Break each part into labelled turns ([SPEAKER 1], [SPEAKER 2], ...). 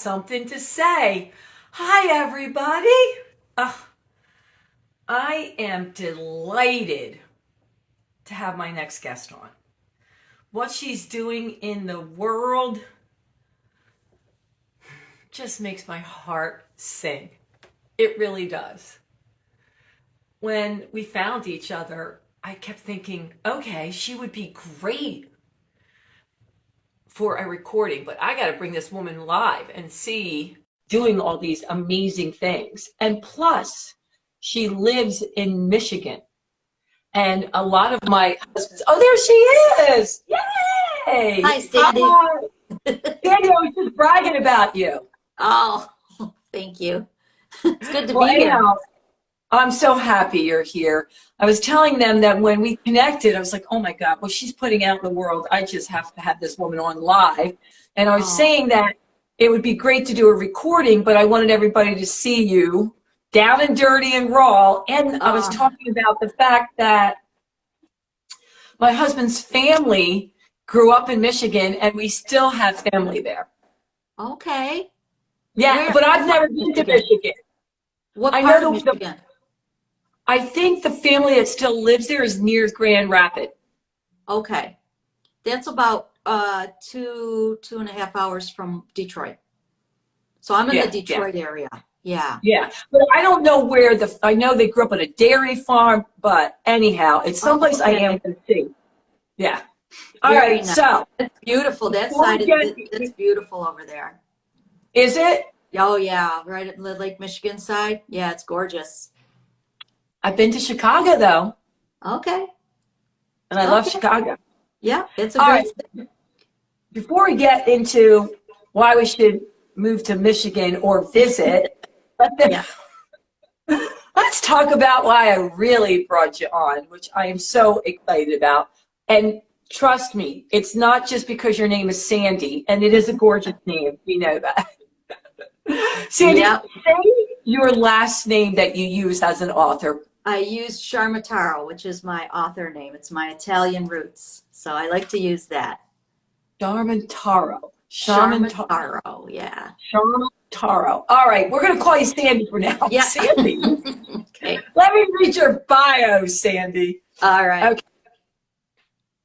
[SPEAKER 1] something to say. Hi, everybody. Uh, I am delighted to have my next guest on. What she's doing in the world just makes my heart sing. It really does. When we found each other, I kept thinking, okay, she would be great for a recording, but I got to bring this woman live and see doing all these amazing things. And plus, she lives in Michigan. And a lot of my husbands, oh, there she is. Yay!
[SPEAKER 2] Hi, Sandy.
[SPEAKER 1] Sandy, I was just bragging about you.
[SPEAKER 2] Oh, thank you. It's good to be here.
[SPEAKER 1] I'm so happy you're here. I was telling them that when we connected, I was like, oh my God, what she's putting out in the world, I just have to have this woman on live. And I was saying that it would be great to do a recording, but I wanted everybody to see you down and dirty and raw. And I was talking about the fact that my husband's family grew up in Michigan and we still have family there.
[SPEAKER 2] Okay.
[SPEAKER 1] Yeah, but I've never been to Michigan.
[SPEAKER 2] What part of Michigan?
[SPEAKER 1] I think the family that still lives there is near Grand Rapids.
[SPEAKER 2] Okay. That's about 2.5 hours from Detroit. So I'm in the Detroit area. Yeah.
[SPEAKER 1] Yeah. But I don't know where I know they grew up on a dairy farm, but anyhow, it's someplace I am going to see. Yeah. All right. Nice. So
[SPEAKER 2] it's beautiful. That side it's beautiful over there.
[SPEAKER 1] Is it?
[SPEAKER 2] Oh yeah. Right at the Lake Michigan side. Yeah, it's gorgeous.
[SPEAKER 1] I've been to Chicago though.
[SPEAKER 2] Okay.
[SPEAKER 1] And I love Chicago.
[SPEAKER 2] Yeah, it's a great city.
[SPEAKER 1] Before we get into why we should move to Michigan or visit, let's talk about why I really brought you on, which I am so excited about. And trust me, it's not just because your name is Sandy, and it is a gorgeous name. We know that. Sandy, say your last name that you use as an author.
[SPEAKER 2] I use Ciaramitaro, which is my author name. It's my Italian roots, so I like to use that.
[SPEAKER 1] Ciaramitaro.
[SPEAKER 2] Ciaramitaro, yeah.
[SPEAKER 1] Ciaramitaro. All right, we're going to call you Sandy for now.
[SPEAKER 2] Yeah.
[SPEAKER 1] Sandy.
[SPEAKER 2] Okay.
[SPEAKER 1] Let me read your bio, Sandy.
[SPEAKER 2] All right.
[SPEAKER 1] Okay.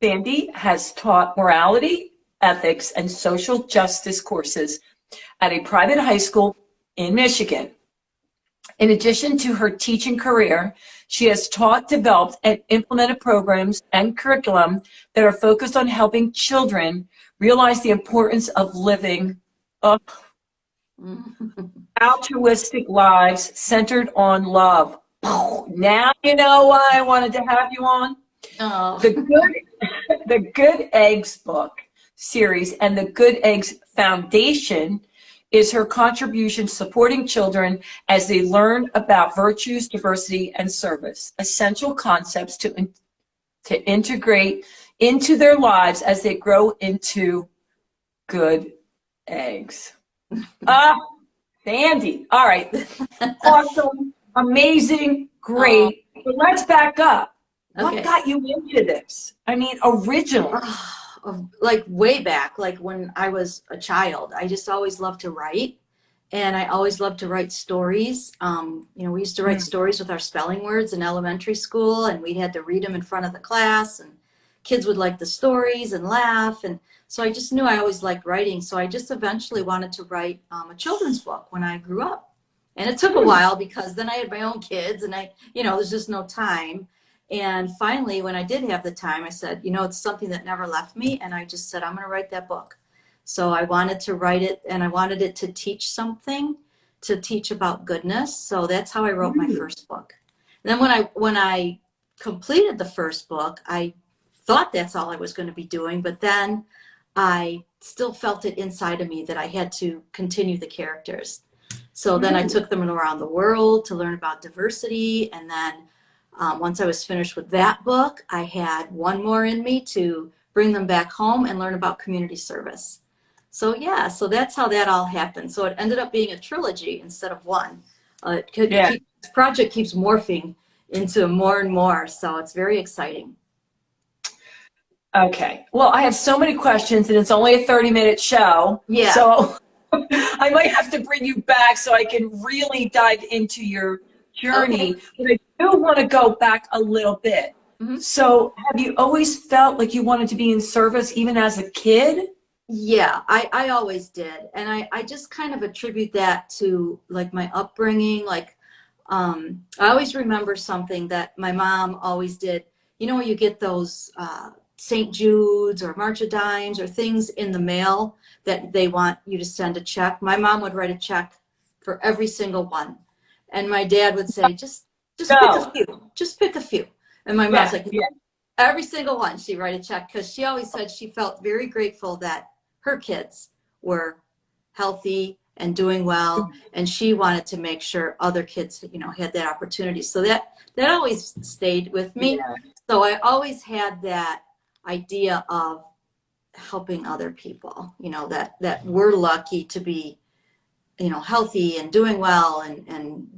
[SPEAKER 1] Sandy has taught morality, ethics, and social justice courses at a private high school in Michigan. In addition to her teaching career, she has taught, developed, and implemented programs and curriculum that are focused on helping children realize the importance of living altruistic lives centered on love. Now you know why I wanted to have you on.
[SPEAKER 2] Oh.
[SPEAKER 1] The Good Eggs book series and the Good Eggs Foundation is her contribution supporting children as they learn about virtues, diversity, and service, essential concepts to integrate into their lives as they grow into good eggs. Sandy, all right. Awesome, amazing, great. But let's back up.
[SPEAKER 2] Okay.
[SPEAKER 1] What got you into this? I mean, originally.
[SPEAKER 2] Like way back, like when I was a child, I just always loved to write, and I always loved to write stories. We used to write stories with our spelling words in elementary school, and we had to read them in front of the class, and kids would like the stories and laugh. And so I just knew I always liked writing. So I just eventually wanted to write a children's book when I grew up. And it took a while because then I had my own kids and there's just no time. And finally, when I did have the time, I said, it's something that never left me. And I just said, I'm going to write that book. So I wanted to write it, and I wanted it to teach something, to teach about goodness. So that's how I wrote my first book. And then when I completed the first book, I thought that's all I was going to be doing. But then I still felt it inside of me that I had to continue the characters. So then I took them around the world to learn about diversity. And then once I was finished with that book, I had one more in me to bring them back home and learn about community service. So so that's how that all happened. So it ended up being a trilogy instead of one. This project keeps morphing into more and more, so it's very exciting.
[SPEAKER 1] Okay. Well, I have so many questions, and it's only a 30-minute show.
[SPEAKER 2] Yeah.
[SPEAKER 1] So I might have to bring you back so I can really dive into your journey.
[SPEAKER 2] Okay.
[SPEAKER 1] But I do want to go back a little bit.
[SPEAKER 2] Mhm.
[SPEAKER 1] So have you always felt like you wanted to be in service even as a kid?
[SPEAKER 2] Yeah, I always did. And I just kind of attribute that to like my upbringing. Like, I always remember something that my mom always did. You know, where you get those St. Jude's or March of Dimes or things in the mail that they want you to send a check. My mom would write a check for every single one. And my dad would say, just pick a
[SPEAKER 1] No.
[SPEAKER 2] few, just pick a few. And my mom's
[SPEAKER 1] Yeah,
[SPEAKER 2] like,
[SPEAKER 1] yeah.
[SPEAKER 2] every single one she'd write a check because she always said she felt very grateful that her kids were healthy and doing well, and she wanted to make sure other kids, you know, had that opportunity. So that always stayed with me.
[SPEAKER 1] Yeah.
[SPEAKER 2] So I always had that idea of helping other people, you know, that we're lucky to be, you know, healthy and doing well and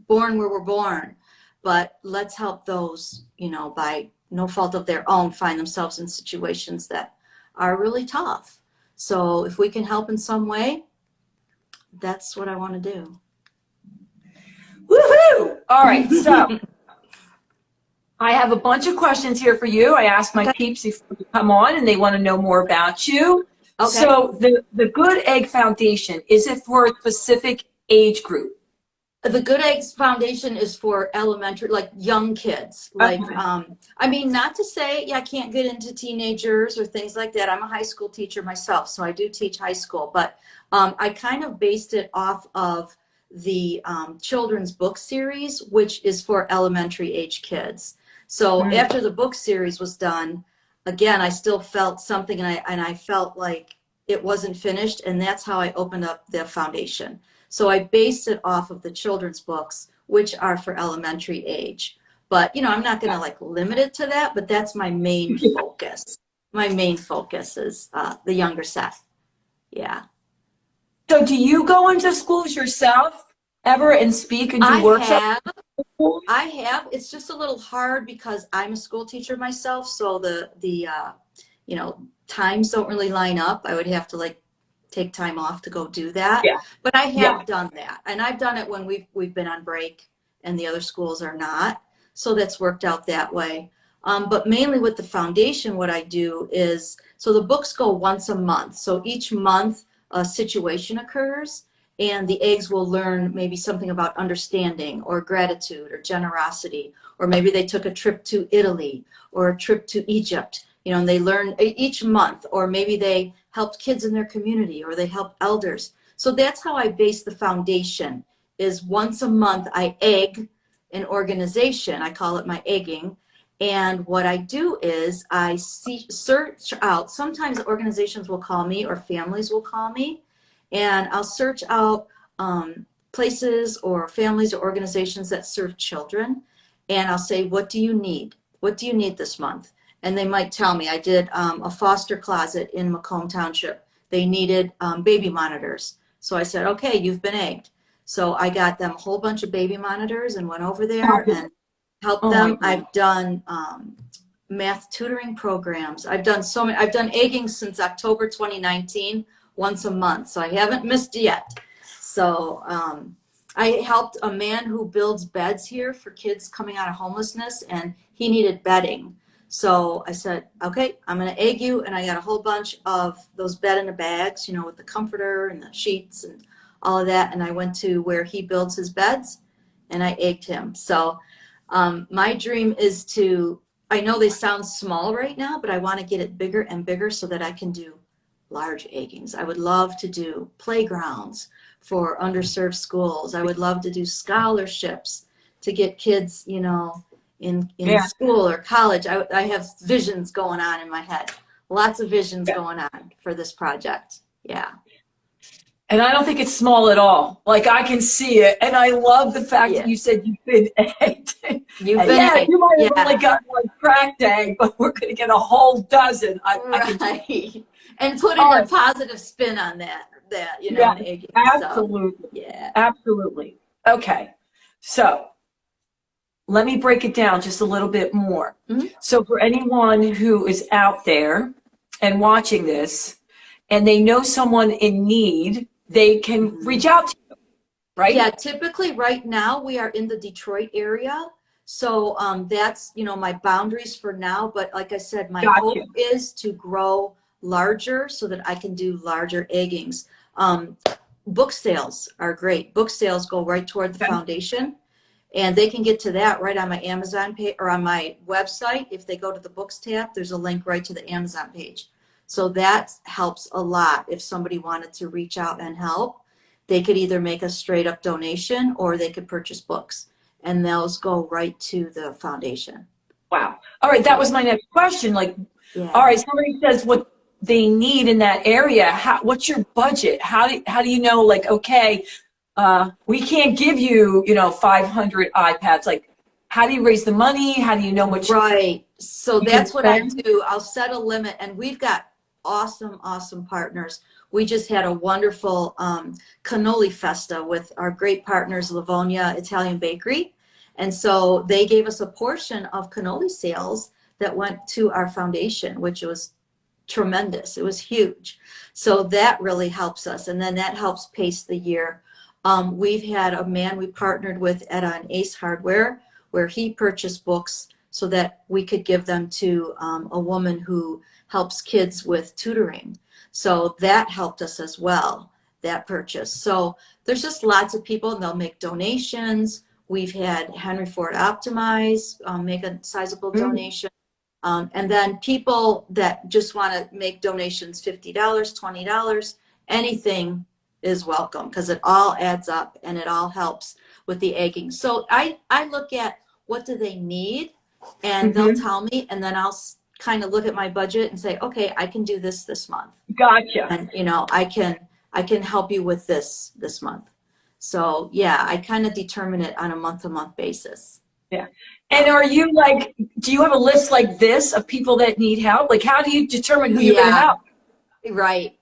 [SPEAKER 2] born where we're born. But let's help those, you know, by no fault of their own, find themselves in situations that are really tough. So if we can help in some way, that's what I want to do.
[SPEAKER 1] Woohoo! All right, so I have a bunch of questions here for you. I asked my peeps before you come on, and they want to know more about you.
[SPEAKER 2] Okay.
[SPEAKER 1] So the Good Egg Foundation, is it for a specific age group?
[SPEAKER 2] The Good Eggs Foundation is for elementary, like young kids. Like,
[SPEAKER 1] Okay.
[SPEAKER 2] I mean, not to say, yeah, I can't get into teenagers or things like that. I'm a high school teacher myself, so I do teach high school. But I kind of based it off of the children's book series, which is for elementary age kids. So after the book series was done, again, I still felt something, and I felt like it wasn't finished, and that's how I opened up the foundation. So I based it off of the children's books, which are for elementary age. But, you know, I'm not going to like limit it to that, but that's my main focus. My main focus is the younger set. Yeah.
[SPEAKER 1] So do you go into schools yourself ever and speak and do workshops?
[SPEAKER 2] I have. It's just a little hard because I'm a school teacher myself. So the you know, times don't really line up. I would have to like take time off to go do that.
[SPEAKER 1] Yeah.
[SPEAKER 2] But I have done that. And I've done it when we've been on break and the other schools are not. So that's worked out that way. But mainly with the foundation, what I do is, so the books go once a month. So each month a situation occurs and the eggs will learn maybe something about understanding or gratitude or generosity, or maybe they took a trip to Italy or a trip to Egypt, you know, and they learn each month, or maybe they helped kids in their community or they helped elders. So that's how I base the foundation, is once a month I egg an organization. I call it my egging. And what I do is I search out, sometimes organizations will call me or families will call me, and I'll search out places or families or organizations that serve children. And I'll say, what do you need? What do you need this month? And they might tell me. I did a foster closet in Macomb Township. They needed baby monitors. So I said, okay, you've been egged. So I got them a whole bunch of baby monitors and went over there and helped them. I've done math tutoring programs. I've done so many. I've done egging since October 2019, once a month. So I haven't missed yet. So I helped a man who builds beds here for kids coming out of homelessness, and he needed bedding. So I said, okay, I'm going to egg you. And I got a whole bunch of those bed in the bags, you know, with the comforter and the sheets and all of that. And I went to where he builds his beds and I egged him. So my dream is to, I know they sound small right now, but I want to get it bigger and bigger so that I can do large eggings. I would love to do playgrounds for underserved schools. I would love to do scholarships to get kids, you know, in school or college. I have visions going on in my head. Lots of visions going on for this project. Yeah.
[SPEAKER 1] And I don't think it's small at all. Like, I can see it. And I love the fact that you said you've been egged.
[SPEAKER 2] You've been egged.
[SPEAKER 1] You might have only got one cracked egg, but we're going to get a whole dozen.
[SPEAKER 2] Right. And putting a positive spin on that, you know, egging.
[SPEAKER 1] Absolutely.
[SPEAKER 2] So, yeah.
[SPEAKER 1] Absolutely. Okay. So let me break it down just a little bit more.
[SPEAKER 2] Mm-hmm.
[SPEAKER 1] So for anyone who is out there and watching this, and they know someone in need they can reach out to you, right?
[SPEAKER 2] Yeah, typically right now we are in the Detroit area. So that's, my boundaries for now. But like I said, my hope
[SPEAKER 1] Gotcha.
[SPEAKER 2] is to grow larger so that I can do larger eggings. Book sales are great. Book sales go right toward the
[SPEAKER 1] Okay.
[SPEAKER 2] foundation. And they can get to that right on my Amazon page or on my website. If they go to the books tab, there's a link right to the Amazon page. So that helps a lot. If somebody wanted to reach out and help, they could either make a straight up donation or they could purchase books, and those go right to the foundation.
[SPEAKER 1] Wow. All right. That was my next question. Like,
[SPEAKER 2] Yeah.
[SPEAKER 1] all right, somebody says what they need in that area. What's your budget? How do you know, like, okay, we can't give you, 500 iPads. Like, how do you raise the money? How do you know what
[SPEAKER 2] Right. So
[SPEAKER 1] you
[SPEAKER 2] that's
[SPEAKER 1] can
[SPEAKER 2] what I
[SPEAKER 1] spend?
[SPEAKER 2] do. I'll set a limit, and we've got awesome, awesome partners. We just had a wonderful cannoli festa with our great partners, Livonia Italian Bakery. And so they gave us a portion of cannoli sales that went to our foundation, which was tremendous. It was huge. So that really helps us. And then that helps pace the year. We've had a man we partnered with at an Ace Hardware where he purchased books so that we could give them to a woman who helps kids with tutoring. So that helped us as well, that purchase. So there's just lots of people, and they'll make donations. We've had Henry Ford Optimize make a sizable donation. And then people that just want to make donations, $50, $20, anything is welcome, because it all adds up and it all helps with the egging. So I look at what do they need, and they'll tell me, and then I'll kind of look at my budget and say, okay, I can do this month.
[SPEAKER 1] Gotcha.
[SPEAKER 2] And I can help you with this month. So yeah, I kind of determine it on a month-to-month basis.
[SPEAKER 1] Yeah. And are you like, do you have a list like this of people that need help? Like, how do you determine who you're going to help?
[SPEAKER 2] Right.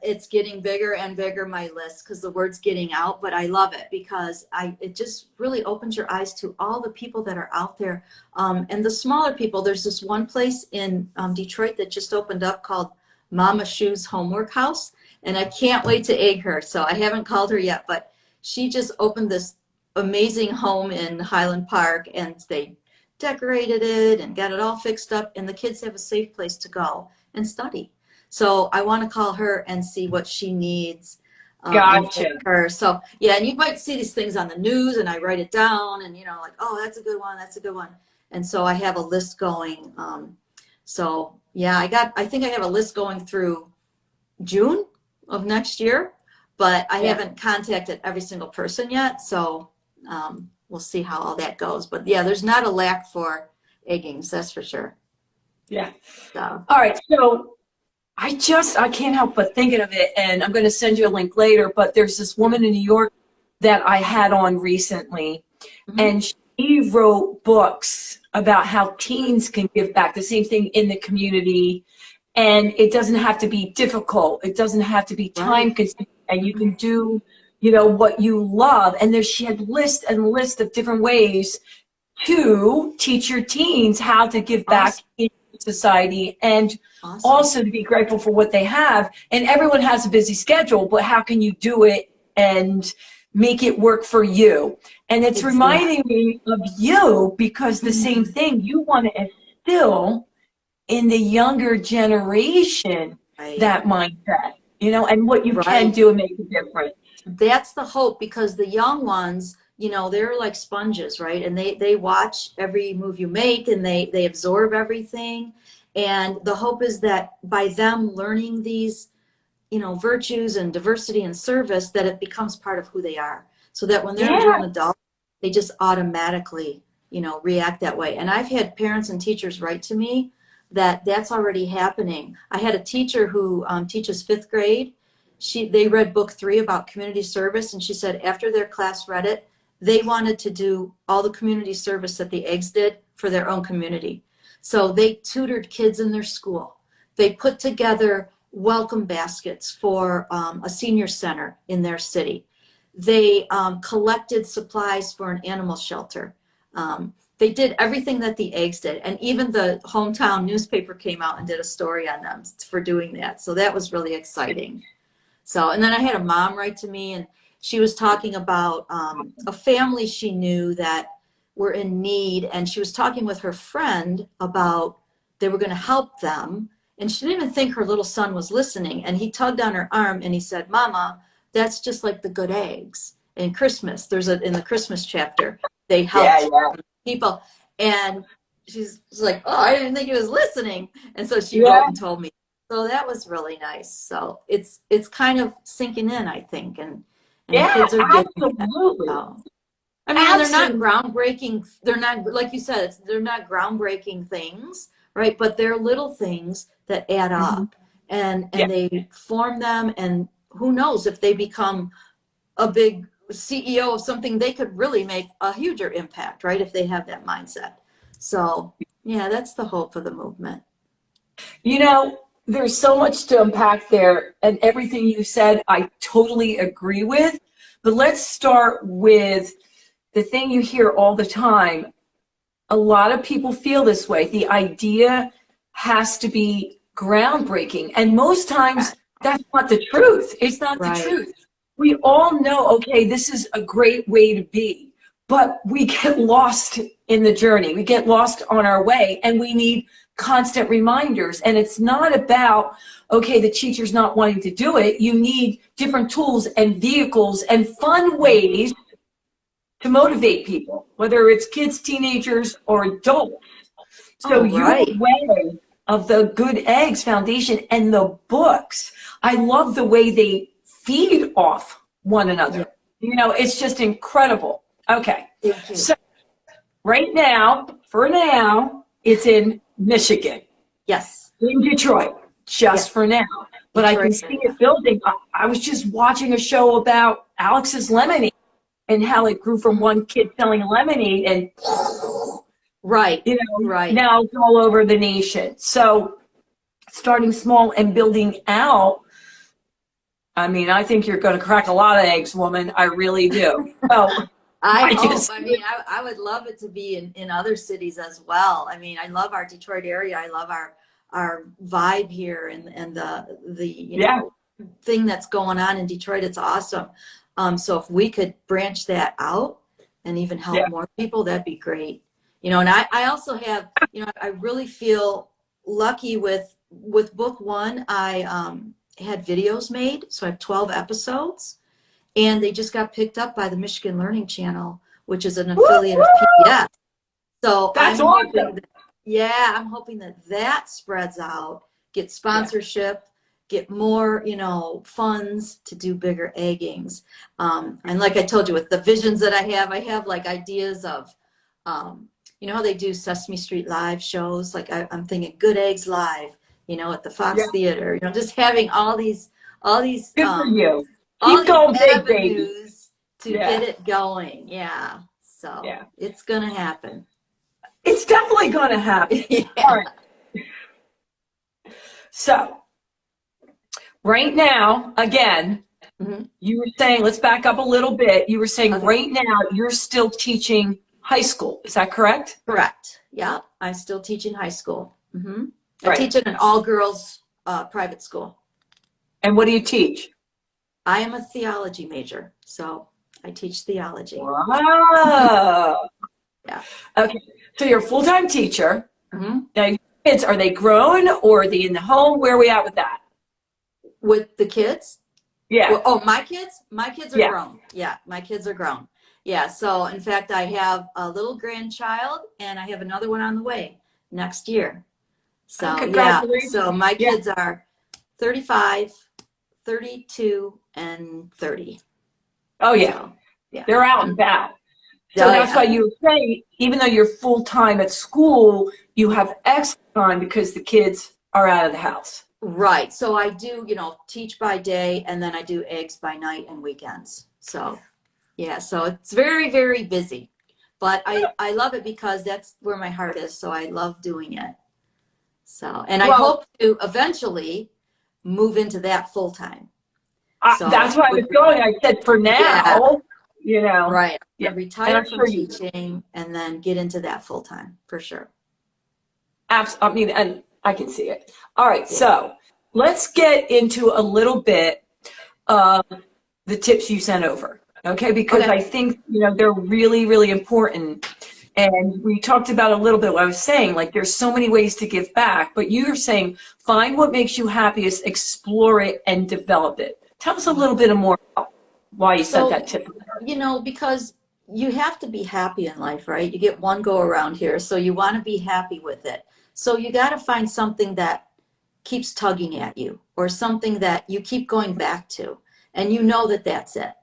[SPEAKER 2] It's getting bigger and bigger, my list, because the word's getting out, but I love it because it just really opens your eyes to all the people that are out there. And the smaller people, there's this one place in Detroit that just opened up called Mama Shoe's Homework House. And I can't wait to egg her. So I haven't called her yet, but she just opened this amazing home in Highland Park, and they decorated it and got it all fixed up, and the kids have a safe place to go and study. So I want to call her and see what she needs.
[SPEAKER 1] Gotcha.
[SPEAKER 2] Her. So yeah, and you might see these things on the news, and I write it down, and like, oh, that's a good one, that's a good one. And so I have a list going. So yeah, I think I have a list going through June of next year, but I haven't contacted every single person yet. So we'll see how all that goes. But yeah, there's not a lack for eggings, that's for sure.
[SPEAKER 1] Yeah.
[SPEAKER 2] So.
[SPEAKER 1] All right. So I can't help but thinking of it, and I'm going to send you a link later, but there's this woman in New York that I had on recently, and she wrote books about how teens can give back, the same thing in the community, and it doesn't have to be difficult. It doesn't have to be time consuming, and you can do, what you love. And she had list and list of different ways to teach your teens how to give back in society, and also to be grateful for what they have. And everyone has a busy schedule, but how can you do it and make it work for you? And it's reminding me of you, because the same thing, you want to instill in the younger generation that mindset, and what you can do and make a difference.
[SPEAKER 2] That's the hope, because the young ones, they're like sponges, right? And they watch every move you make, and they absorb everything. And the hope is that by them learning these, virtues and diversity and service, that it becomes part of who they are. So that when they're a grown adult, they just automatically, react that way. And I've had parents and teachers write to me that that's already happening. I had a teacher who teaches 5th grade. They read book 3 about community service, and she said after their class read it, they wanted to do all the community service that the eggs did for their own community. So they tutored kids in their school. They put together welcome baskets for a senior center in their city. They collected supplies for an animal shelter. They did everything that the eggs did. And even the hometown newspaper came out and did a story on them for doing that. So that was really exciting. So, and then I had a mom write to me, and she was talking about a family she knew that were in need, and she was talking with her friend about they were going to help them, and she didn't even think her little son was listening, and he tugged on her arm and he said, Mama, that's just like the good eggs. In Christmas, in the Christmas chapter, they helped people, and she's like, oh, I didn't think he was listening, and so she wrote and told me. So that was really nice. So it's kind of sinking in, I think, and the kids are getting
[SPEAKER 1] absolutely.
[SPEAKER 2] that. So, I mean, they're not groundbreaking. They're not, like you said, they're not groundbreaking things, right? But they're little things that add up, and they form them. And who knows if they become a big CEO of something, they could really make a huger impact, right? If they have that mindset. So yeah, that's the hope for the movement.
[SPEAKER 1] You know, there's so much to unpack there, and everything you said, I totally agree with. But let's start with the thing you hear all the time. A lot of people feel this way. The idea has to be groundbreaking, and most times that's not the truth. It's not the truth. We all know, okay, this is a great way to be, but we get lost in the journey. We get lost on our way, and we need constant reminders. And it's not about, okay, the teacher's not wanting to do it. You need different tools and vehicles and fun ways to motivate people, whether it's kids, teenagers, or adults. So your way of the Good Eggs Foundation and the books, I love the way they feed off one another. You know, it's just incredible. Okay. So right now, for now, it's in Michigan.
[SPEAKER 2] Yes.
[SPEAKER 1] In Detroit, just for now. But Detroit, I can see it building. I was just watching a show about Alex's lemonade and how it grew from one kid selling lemonade and you know, now it's all over the nation. So starting small and building out, I mean, I think you're going to crack a lot of eggs, woman. I really do. So
[SPEAKER 2] I hope. I mean, I would love it to be in other cities as well. I mean, I love our Detroit area. I love our vibe here and the you know thing that's going on in Detroit. It's awesome. So if we could branch that out and even help more people, that'd be great. You know, and I also have, you know, I really feel lucky with book one. I had videos made, so I have 12 episodes, and they just got picked up by the Michigan Learning Channel, which is an affiliate of PBS. So
[SPEAKER 1] that's awesome.
[SPEAKER 2] I'm hoping that spreads out, get sponsorship, get more, you know, funds to do bigger eggings. And like I told you, with the visions that I have like ideas of, you know how they do Sesame Street Live shows? Like I'm thinking Good Eggs Live, you know, at the Fox Theater, you know, just having all these
[SPEAKER 1] good for you.
[SPEAKER 2] all
[SPEAKER 1] Keep going
[SPEAKER 2] these
[SPEAKER 1] big, baby.
[SPEAKER 2] avenues to get it going. Yeah. So it's going to happen.
[SPEAKER 1] It's definitely going to happen. All right. So right now, again, you were saying, let's back up a little bit. You were saying right now you're still teaching high school. Is that correct?
[SPEAKER 2] Correct. Yeah. I still teach in high school. I teach in an all-girls private school.
[SPEAKER 1] And what do you teach?
[SPEAKER 2] I am a theology major, so I teach theology.
[SPEAKER 1] Wow. Okay. So you're a full-time teacher. Now, your kids, are they grown or are they in the home? Where are we at with that?
[SPEAKER 2] With the kids?
[SPEAKER 1] Yeah.
[SPEAKER 2] Well, oh, my kids? My kids are grown. Yeah, my kids are grown. Yeah, so in fact, I have a little grandchild, and I have another one on the way next year. So, so my kids are 35, 32, and 30.
[SPEAKER 1] Oh, yeah. So, they're out and about. So that's why you were saying, even though you're full-time at school, you have extra time because the kids are out of the house.
[SPEAKER 2] Right. So I do, you know, teach by day, and then I do eggs by night and weekends. So, yeah, so it's very, very busy. But I love it because that's where my heart is, so I love doing it. So, and I hope to eventually move into that full-time. So
[SPEAKER 1] that's why I was going. I said for now, you know.
[SPEAKER 2] Right. Retire from teaching and then get into that full-time, for sure.
[SPEAKER 1] Absolutely. I mean, and I can see it. All right. So let's get into a little bit the tips you sent over. Okay, because I think, they're really, really important. And we talked about a little bit what I was saying, like there's so many ways to give back, but you're saying find what makes you happiest, explore it, and develop it. Tell us a little bit more about why you sent that tip.
[SPEAKER 2] Because you have to be happy in life, right? You get one go around here, so you want to be happy with it. So you got to find something that keeps tugging at you, or something that you keep going back to, and that that's it.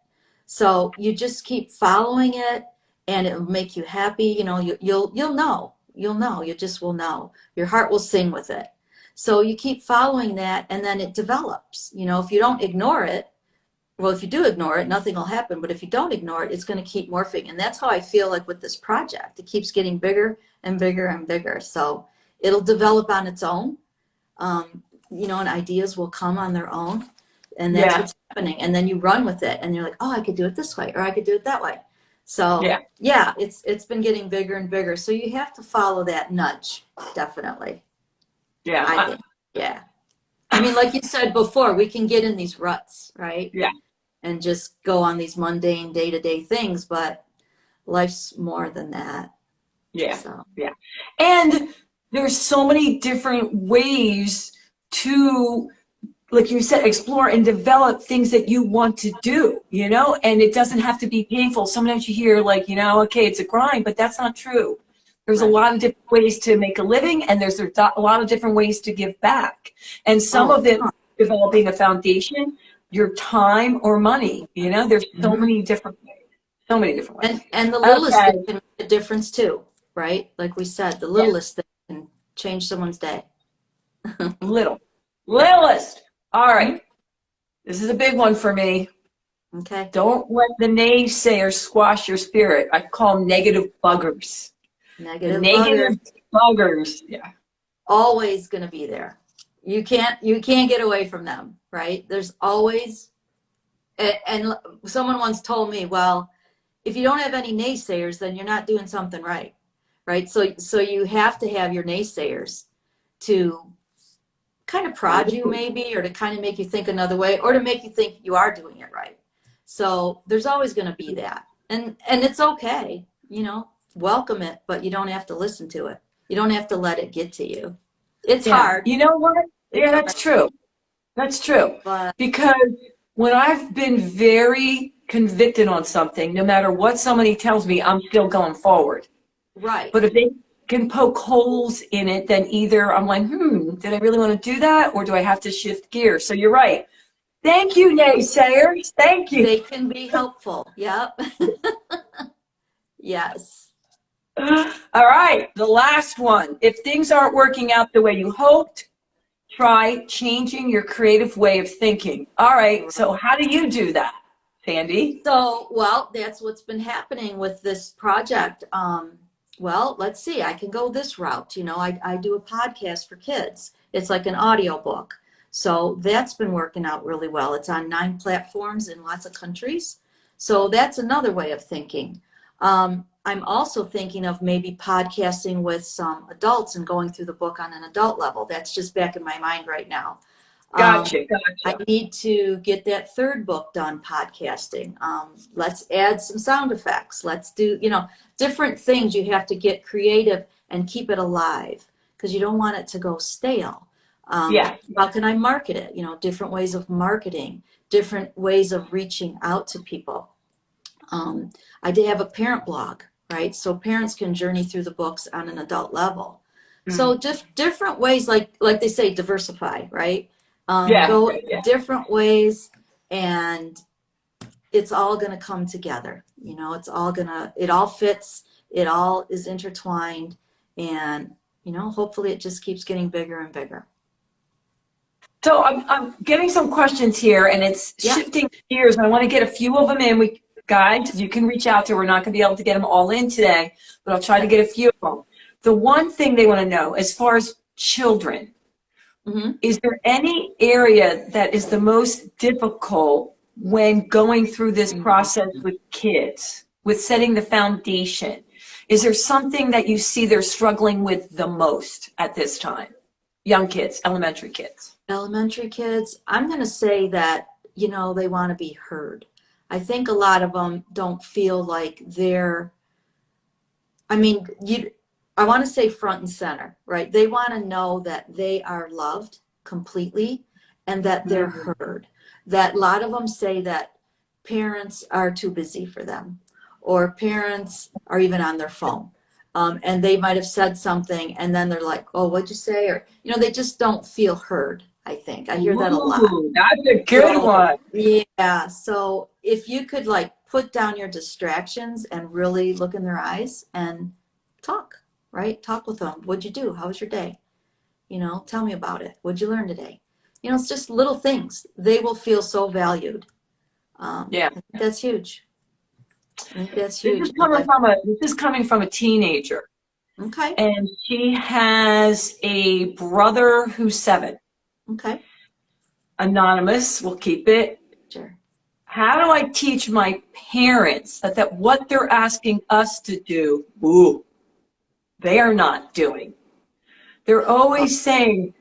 [SPEAKER 2] So you just keep following it, and it'll make you happy. You'll know. You just will know. Your heart will sing with it. So you keep following that, and then it develops. If you don't ignore it, well, if you do ignore it, nothing will happen. But if you don't ignore it, it's going to keep morphing. And that's how I feel like with this project. It keeps getting bigger and bigger and bigger. So it'll develop on its own, and ideas will come on their own. And that's what's happening. And then you run with it, and you're like, oh, I could do it this way, or I could do it that way. So it's been getting bigger and bigger. So you have to follow that nudge, definitely.
[SPEAKER 1] Yeah.
[SPEAKER 2] I think. Yeah. I mean, like you said before, we can get in these ruts, right?
[SPEAKER 1] Yeah.
[SPEAKER 2] And just go on these mundane day-to-day things, but life's more than that.
[SPEAKER 1] Yeah.
[SPEAKER 2] So.
[SPEAKER 1] Yeah. And there's so many different ways to, like you said, explore and develop things that you want to do, and it doesn't have to be painful. Sometimes you hear like, okay, it's a grind, but that's not true. There's a lot of different ways to make a living, and there's a lot of different ways to give back. And some of it, developing a foundation, your time or money, there's so many different ways. So many different ways.
[SPEAKER 2] And the littlest thing can make a difference too, right? Like we said, the littlest thing can change someone's day.
[SPEAKER 1] Littlest. All right. This is a big one for me.
[SPEAKER 2] Okay.
[SPEAKER 1] Don't let the naysayers squash your spirit. I call them negative buggers. Negative buggers. Yeah.
[SPEAKER 2] Always going to be there. You can't get away from them, right? There's always, and someone once told me, well, if you don't have any naysayers, then you're not doing something right? So you have to have your naysayers to kind of prod you maybe, or to kind of make you think another way, or to make you think you are doing it right. So there's always going to be that. And it's okay, welcome it, but you don't have to listen to it. You don't have to let it get to you. It's hard.
[SPEAKER 1] You know what? Yeah, that's true. That's true.
[SPEAKER 2] But,
[SPEAKER 1] because when I've been very convicted on something, no matter what somebody tells me, I'm still going forward.
[SPEAKER 2] Right.
[SPEAKER 1] But if they can poke holes in it, then either I'm like, did I really want to do that? Or do I have to shift gears? So you're right. Thank you, naysayers. Thank you.
[SPEAKER 2] They can be helpful. Yep. Yes.
[SPEAKER 1] All right. The last one. If things aren't working out the way you hoped, try changing your creative way of thinking. All right. So how do you do that, Sandy?
[SPEAKER 2] So, well, that's what's been happening with this project. Well, let's see. I can go this route. I do a podcast for kids. It's like an audio book. So that's been working out really well. It's on 9 platforms in lots of countries. So that's another way of thinking. I'm also thinking of maybe podcasting with some adults and going through the book on an adult level. That's just back in my mind right now.
[SPEAKER 1] Gotcha.
[SPEAKER 2] I need to get that 3rd book done, podcasting. Let's add some sound effects. Let's do, different things. You have to get creative and keep it alive, because you don't want it to go stale. How can I market it? Different ways of marketing, different ways of reaching out to people. I did have a parent blog, right? So parents can journey through the books on an adult level. So just different ways, like they say, diversify, right? Go different ways, and it's all going to come together. It all fits, it all is intertwined, and, hopefully it just keeps getting bigger and bigger.
[SPEAKER 1] So I'm getting some questions here, and it's shifting gears, and I want to get a few of them in. Guys, you can reach out to. We're not going to be able to get them all in today, but I'll try to get a few of them. The one thing they want to know, as far as children, is there any area that is the most difficult when going through this process with kids, with setting the foundation? Is there something that you see they're struggling with the most at this time? Young kids, elementary kids.
[SPEAKER 2] Elementary kids, I'm going to say that, they want to be heard. I think a lot of them don't feel like they're, I want to say front and center, right? They want to know that they are loved completely and that they're heard. That a lot of them say that parents are too busy for them, or parents are even on their phone. And they might have said something and then they're like, oh, what'd you say? Or, they just don't feel heard, I think. I hear that a lot.
[SPEAKER 1] Ooh, that's a good one.
[SPEAKER 2] Yeah. So if you could like put down your distractions and really look in their eyes and talk, right? Talk with them. What'd you do? How was your day? Tell me about it. What'd you learn today? It's just little things. They will feel so valued.
[SPEAKER 1] Yeah.
[SPEAKER 2] I think that's huge. I think that's huge.
[SPEAKER 1] This is coming from a teenager.
[SPEAKER 2] Okay.
[SPEAKER 1] And she has a brother who's 7.
[SPEAKER 2] Okay.
[SPEAKER 1] Anonymous, we'll keep it.
[SPEAKER 2] Sure.
[SPEAKER 1] How do I teach my parents that what they're asking us to do, ooh, they are not doing? They're always saying,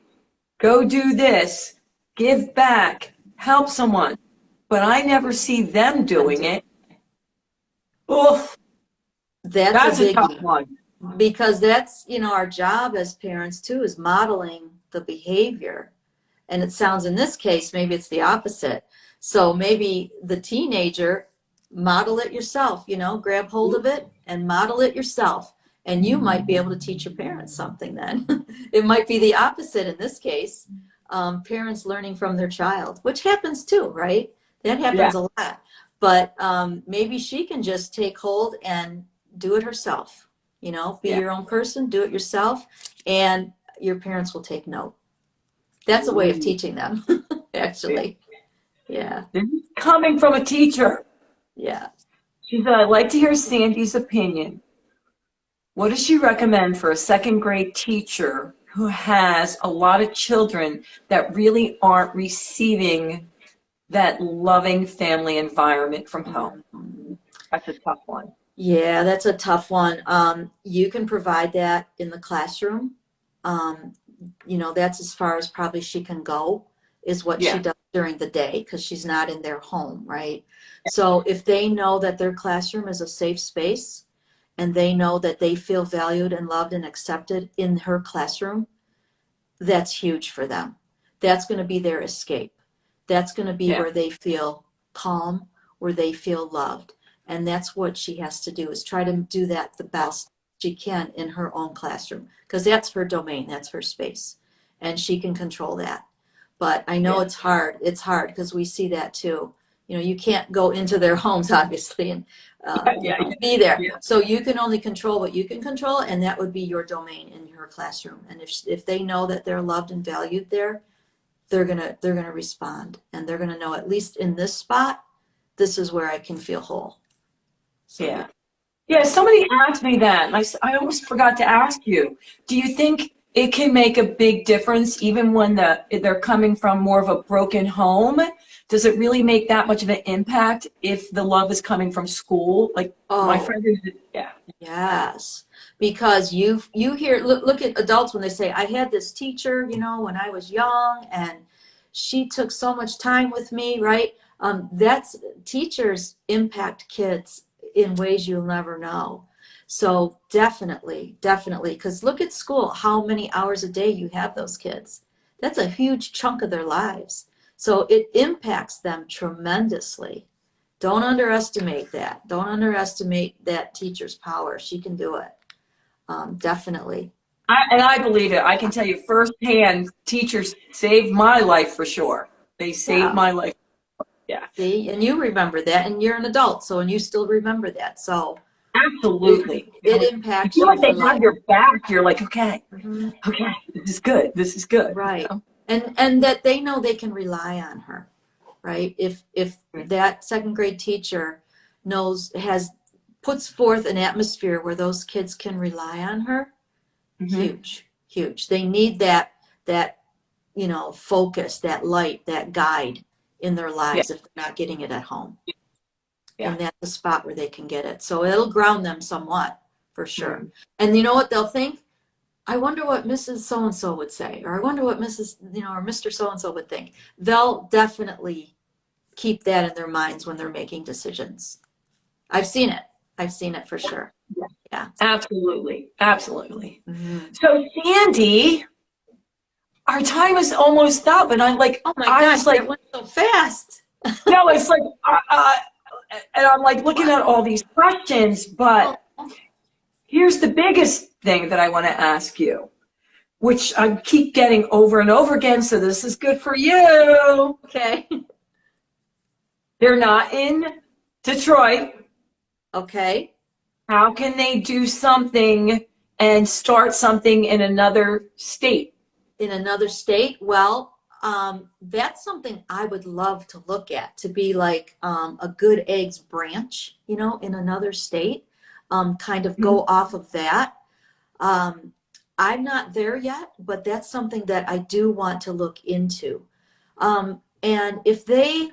[SPEAKER 1] go do this, give back, help someone. But I never see them doing it. Oof. That's a tough one.
[SPEAKER 2] Because that's, our job as parents too, is modeling the behavior. And it sounds in this case, maybe it's the opposite. So maybe the teenager, model it yourself, grab hold of it and model it yourself. And you might be able to teach your parents something then. It might be the opposite in this case. Parents learning from their child, which happens too, right? That happens a lot. But maybe she can just take hold and do it herself. Be your own person, do it yourself, and your parents will take note. That's a way of teaching them, actually. Yeah.
[SPEAKER 1] This is coming from a teacher.
[SPEAKER 2] Yeah.
[SPEAKER 1] She said, I'd like to hear Sandy's opinion. What does she recommend for a 2nd grade teacher who has a lot of children that really aren't receiving that loving family environment from home? That's a tough one.
[SPEAKER 2] Yeah, that's a tough one. You can provide that in the classroom. That's as far as probably she can go, is what she does during the day, because she's not in their home, right? So if they know that their classroom is a safe space and they know that they feel valued and loved and accepted in her classroom, that's huge for them. That's going to be their escape. That's going to be where they feel calm, where they feel loved. And that's what she has to do, is try to do that the best she can in her own classroom, because that's her domain, that's her space, and she can control that. But I know it's hard. It's hard because we see that too. You can't go into their homes, obviously, and be there. Yeah. So you can only control what you can control, and that would be your domain in your classroom. And if they know that they're loved and valued there, they're gonna respond, and they're gonna know, at least in this spot, this is where I can feel whole. So,
[SPEAKER 1] yeah. Somebody asked me that, and I almost forgot to ask you. Do you think it can make a big difference even when they're coming from more of a broken home? Does it really make that much of an impact if the love is coming from school? Like my friend is,
[SPEAKER 2] Yes, because you hear, look at adults when they say, I had this teacher, when I was young, and she took so much time with me, right? That's, teachers impact kids in ways you'll never know. So definitely, because look at school, how many hours a day you have those kids. That's a huge chunk of their lives. So it impacts them tremendously. Don't underestimate that. Don't underestimate that teacher's power. She can do it. Definitely.
[SPEAKER 1] I believe it. I can tell you firsthand, teachers saved my life for sure. They saved my life. Yeah.
[SPEAKER 2] See, and you remember that, and you're an adult, and you still remember that. So
[SPEAKER 1] absolutely,
[SPEAKER 2] it impacts
[SPEAKER 1] you.
[SPEAKER 2] You
[SPEAKER 1] Feel like they have your back. You're like, okay, okay, this is good. This is good.
[SPEAKER 2] Right. And that they know they can rely on her, right? If that 2nd grade teacher puts forth an atmosphere where those kids can rely on her, huge. They need that focus, that light, that guide in their lives if they're not getting it at home. And that's the spot where they can get it. So it'll ground them somewhat, for sure. And you know what they'll think? I wonder what Mrs. So-and-so would say, or I wonder what Mrs., or Mr. So-and-so would think. They'll definitely keep that in their minds when they're making decisions. I've seen it. I've seen it for sure. Yeah.
[SPEAKER 1] Absolutely. Absolutely.
[SPEAKER 2] Mm-hmm.
[SPEAKER 1] So Sandy, our time is almost up, and I'm like,
[SPEAKER 2] Oh my
[SPEAKER 1] I
[SPEAKER 2] gosh,
[SPEAKER 1] was like,
[SPEAKER 2] that went so fast.
[SPEAKER 1] no, it's like, and I'm like looking at all these questions, but
[SPEAKER 2] Oh,
[SPEAKER 1] here's the biggest thing that I want to ask you, which I keep getting over and over again, so this is good for you.
[SPEAKER 2] okay.
[SPEAKER 1] They're not in Detroit.
[SPEAKER 2] Okay.
[SPEAKER 1] How can they do something and start something in another state?
[SPEAKER 2] In another state? Well, that's something I would love to look at, to be like a Good Eggs branch, you know, in another state, kind of go off of that. I'm not there yet, but that's something that I do want to look into. And if they,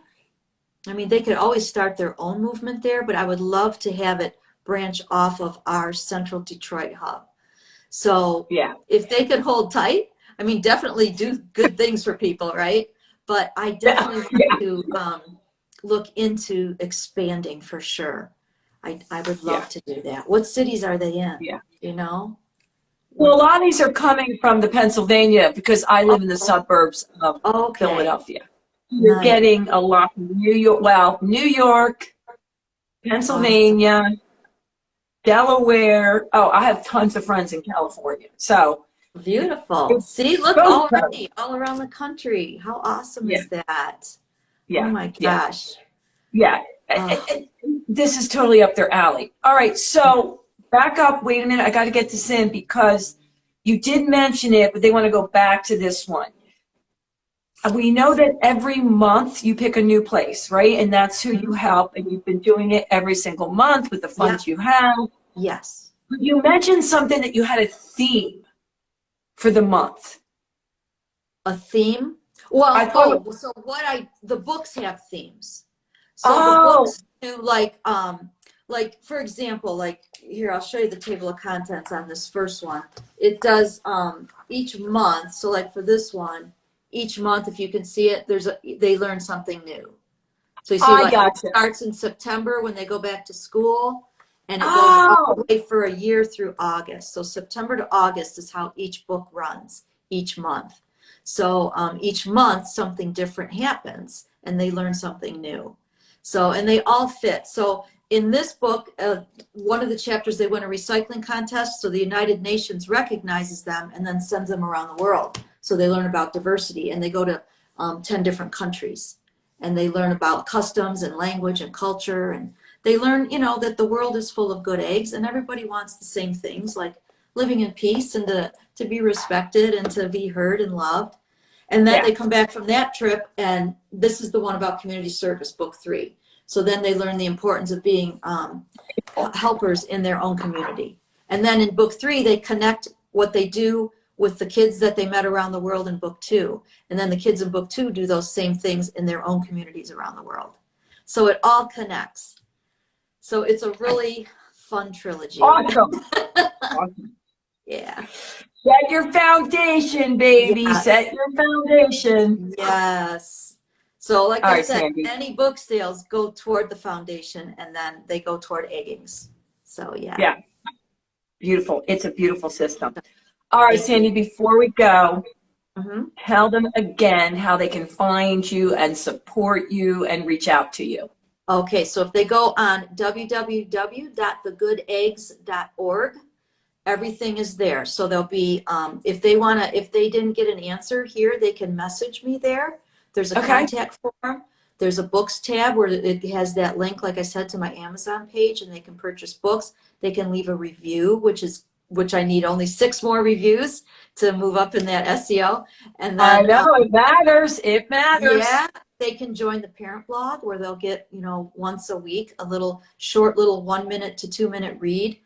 [SPEAKER 2] I mean, they could always start their own movement there, but I would love to have it branch off of our Central Detroit hub. So
[SPEAKER 1] Yeah.
[SPEAKER 2] if they could hold tight, I mean, definitely do good things for people, right? But I definitely want to look into expanding for sure. I would love to do that. What cities are they in?
[SPEAKER 1] Yeah.
[SPEAKER 2] You know?
[SPEAKER 1] Well, a lot of these are coming from the Pennsylvania because I live in the suburbs of
[SPEAKER 2] Okay.
[SPEAKER 1] Philadelphia. You're
[SPEAKER 2] Nice.
[SPEAKER 1] getting a lot from New York, well, New York, Pennsylvania, Delaware. Oh, I have tons of friends in California. So
[SPEAKER 2] Beautiful. See, look
[SPEAKER 1] both
[SPEAKER 2] already all around the country. How awesome is that?
[SPEAKER 1] yeah,
[SPEAKER 2] Oh my gosh.
[SPEAKER 1] yeah.
[SPEAKER 2] Oh,
[SPEAKER 1] This is totally up their alley. All right, so back up. Wait a minute. I got to get this in because you did mention it, but they want to go back to this one. We know that every month you pick a new place, right? And that's who you help, and you've been doing it every single month with the funds you have.
[SPEAKER 2] yes.
[SPEAKER 1] You mentioned something that you had a theme for the month.
[SPEAKER 2] A theme? Well,
[SPEAKER 1] I thought
[SPEAKER 2] so the books have themes. So the books do like for example, like here, I'll show you the table of contents on this first one. It does each month. So like for this one, each month, if you can see it, they learn something new. So you see, like it starts in September when they go back to school, and it goes all the way for a year through August. So September to August is how each book runs each month. So each month something different happens, and they learn something new. So, and they all fit. So in this book, one of the chapters, they win a recycling contest. So the United Nations recognizes them and then sends them around the world. So they learn about diversity, and they go to 10 different countries, and they learn about customs and language and culture. And they learn, you know, that the world is full of good eggs, and everybody wants the same things, like living in peace and to be respected and to be heard and loved. And then they come back from that trip, and this is the one about community service, book 3. So then they learn the importance of being helpers in their own community. And then in book 3, they connect what they do with the kids that they met around the world in book 2. And then the kids in book 2 do those same things in their own communities around the world. So it all connects. So it's a really fun trilogy.
[SPEAKER 1] Awesome. Awesome.
[SPEAKER 2] Yeah.
[SPEAKER 1] Set your foundation, baby.
[SPEAKER 2] Yes.
[SPEAKER 1] Set your foundation.
[SPEAKER 2] Yes. So like I said,
[SPEAKER 1] Sandy,
[SPEAKER 2] any book sales go toward the foundation, and then they go toward eggings. So yeah.
[SPEAKER 1] Yeah. Beautiful. It's a beautiful system. All right, Sandy, before we go, tell them again how they can find you and support you and reach out to you.
[SPEAKER 2] Okay, so if they go on www.thegooteggs.org, everything is there. So they'll be, if they didn't get an answer here, they can message me there. There's a contact form. There's a books tab where it has that link, like I said, to my Amazon page, and they can purchase books. They can leave a review, which I need only 6 more reviews to move up in that SEO. And then,
[SPEAKER 1] I know, it matters. It matters.
[SPEAKER 2] Yeah, they can join the parent blog where they'll get, you know, once a week, a little short, little 1 minute to 2 minute read,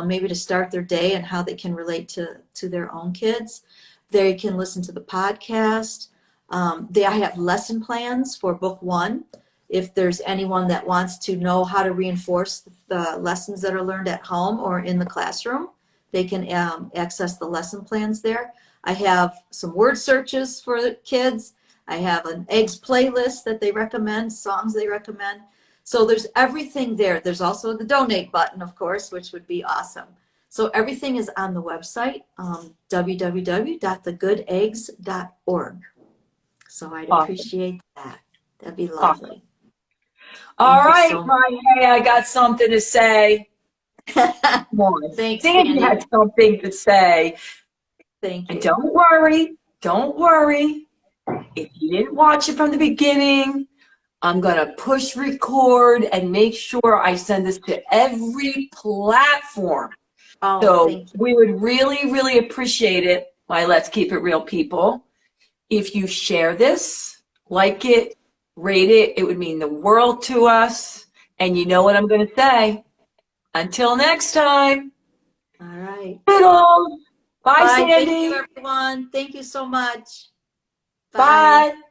[SPEAKER 2] maybe to start their day and how they can relate to their own kids. They can listen to the podcast. I have lesson plans for book 1. If there's anyone that wants to know how to reinforce the lessons that are learned at home or in the classroom, they can access the lesson plans there. I have some word searches for the kids. I have an eggs playlist that they recommend, songs they recommend. So there's everything there. There's also the donate button, of course, which would be awesome. So everything is on the website, www.thegoodeggs.org. So I'd
[SPEAKER 1] Awesome.
[SPEAKER 2] appreciate that. That'd be
[SPEAKER 1] Awesome.
[SPEAKER 2] lovely.
[SPEAKER 1] All
[SPEAKER 2] Thank you
[SPEAKER 1] right,
[SPEAKER 2] so much.
[SPEAKER 1] Hey, I got something to say. Come on.
[SPEAKER 2] Thanks,
[SPEAKER 1] Sandy
[SPEAKER 2] Sandy.
[SPEAKER 1] had something to say.
[SPEAKER 2] Thank
[SPEAKER 1] And
[SPEAKER 2] you.
[SPEAKER 1] don't worry. If you didn't watch it from the beginning, I'm going to push record and make sure I send this to every platform.
[SPEAKER 2] Oh,
[SPEAKER 1] So
[SPEAKER 2] thank you.
[SPEAKER 1] we would really, really appreciate it, my Let's Keep It Real people, if you share this, like it, rate it. It would mean the world to us. And you know what I'm going to say. Until next time.
[SPEAKER 2] All right.
[SPEAKER 1] Toodles. Bye,
[SPEAKER 2] Bye. Thank you,
[SPEAKER 1] Sandy.
[SPEAKER 2] everyone. Thank you so much. Bye.
[SPEAKER 1] Bye.